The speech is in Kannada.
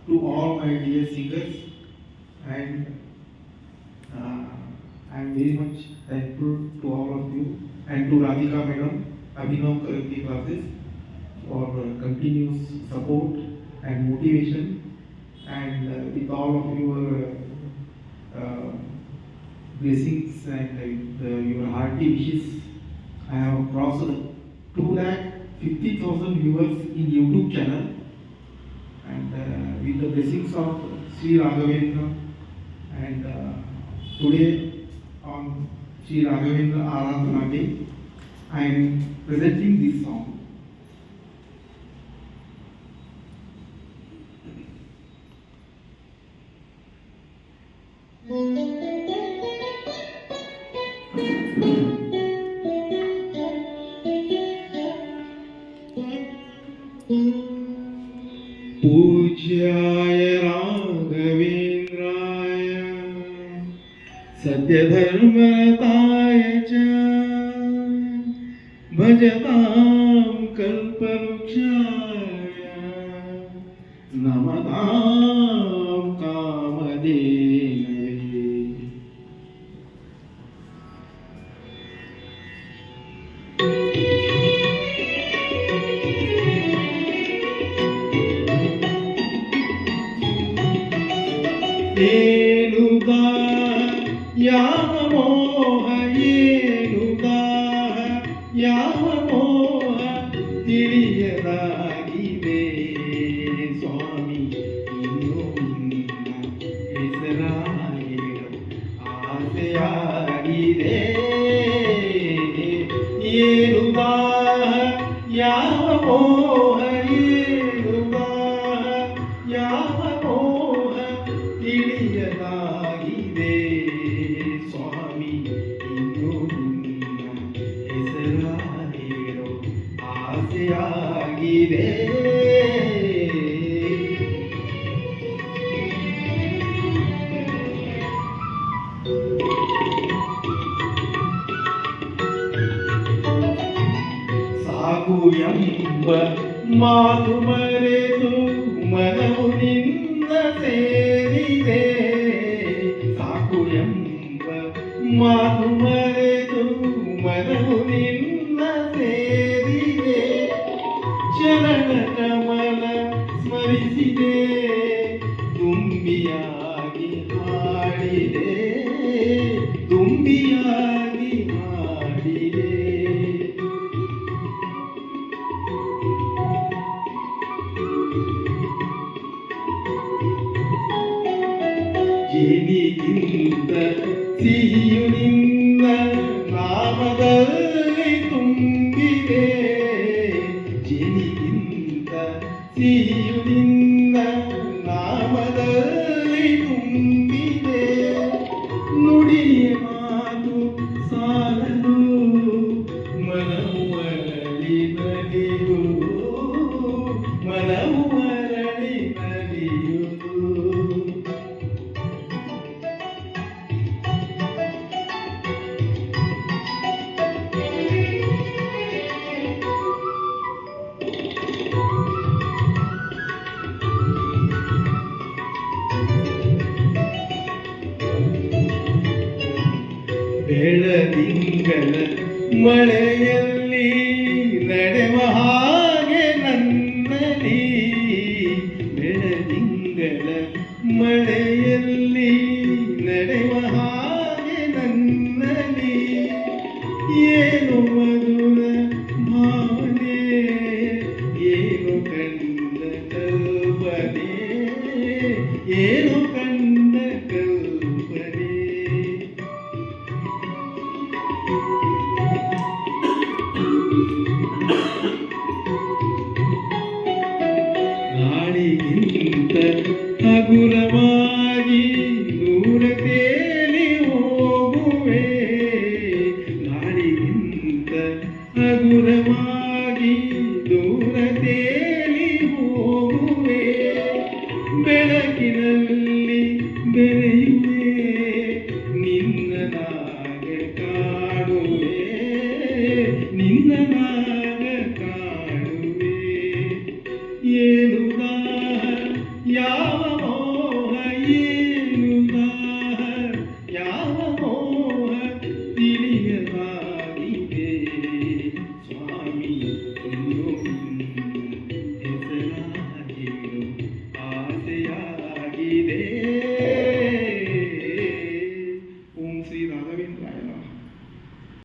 to all my dear singers, and I am very much thankful to all of you and to Radhika Madam, Abhinav Karate classes for continuous support and motivation, and with all of your blessings and your hearty wishes, I have crossed 250,000 viewers in YouTube channel, and with the blessings of Sri Raghavendra, and today on Sri Raghavendra Aradhana Day, I am presenting this song. पूज्याय राघवेन्द्राय सत्यधर्मरताय च भजतां कल्पवृक्षाय नमतां कामधेनवे। ಏನುದಾ ಯಾವ ಮೋಹ ಏನುದಾ ಯಾವ ಮೋಹ ತಿಳಿಯದಾಗಿದೆ ಸ್ವಾಮಿ ಇನ್ನು ನಿನ್ನ ಹೆಸರಾಗಿರೋ ಆಸೆಯಾಗಿದೆ ಏನುದಾ ಯಾವ ಮೋಹ ಏನುದಾ ಯಾವ ಮೋಹ ತಿಳಿಯಲಾಗಿದೆ ಸ್ವಾಮಿ ಇನ್ನು ನಿನ್ನ ಹೆಸರ ಹೇಳೋ ಆಸೆಯಾಗಿದೆ। ಸಾಕು ಎಂಬ ಮಾತು ಮರೆತು ಮನವು ನಿನ್ನ ಸೇರಿದೆ ಸಾಕು ಎಂಬ ಮಾತು ಮರೆತು ಮನವು ನಿನ್ನ ಸೇರಿದೆ ಚರಣ ಕಮಲ ಸ್ಮರಿಸಿದೆ ತುಂಬಿಯಾಗಿ ಹಾಡಿದೆ ತುಂಬಿಯಾಗಿ ಹಾಡಿದೆ ಜೇನಿಗಿಂತ ಸಿಹಿಯು ನಿನ್ನ ನಾಮದಲ್ಲಿ ತುಂಬಿದೆ ಜೇನಿಗಿಂತ ಸಿಹಿಯು ನಿನ್ನ ನಾಮದಲ್ಲಿ ತುಂಬಿದೆ ನುಡಿಯ ಮಾತು ಸಾಲದು ಮನವು ಮರಳಿ ನಲಿಯುವುದು ಮನವು ಮರಳಿ ನಲಿಯುವುದು ಬೆಳದಿಂಗಳ ಮಳೆಯಲ್ಲಿ ನಡೆವ ಹಾಗೆ ನನ್ನಲ್ಲಿ ಬೆಳದಿಂಗಳ ಮಳೆಯಲ್ಲಿ ನಡೆವ ಹಾಗೆ ನನ್ನಲ್ಲಿ ಏನು ಮಧುರ ಭಾವನೆ ಏನು ಕಂಡ ಕಲ್ಪನೆ ಏನು ಕಂಡ ಕಲ್ಪನೆ ಗಾಳಿಗಿಂತ ಹಗುರವಾಗಿ ದೂರ ತೇಲಿ ಹೋಗುವೆ ಗಾಳಿಗಿಂತ ಹಗುರವಾಗಿ ದೂರ ತೇಲಿ ಹೋಗುವೆ ಬೆಳಕಿನಲ್ಲಿ ಬೆರೆಯುವೆ ನಿನ್ನ ನಾಗ ಕಾಡುವೆ ನಿನ್ನ ನಾಗ ಕಾಡುವೆ ಏನುದಾ ಯಾವ ಸಾಗಿದೆ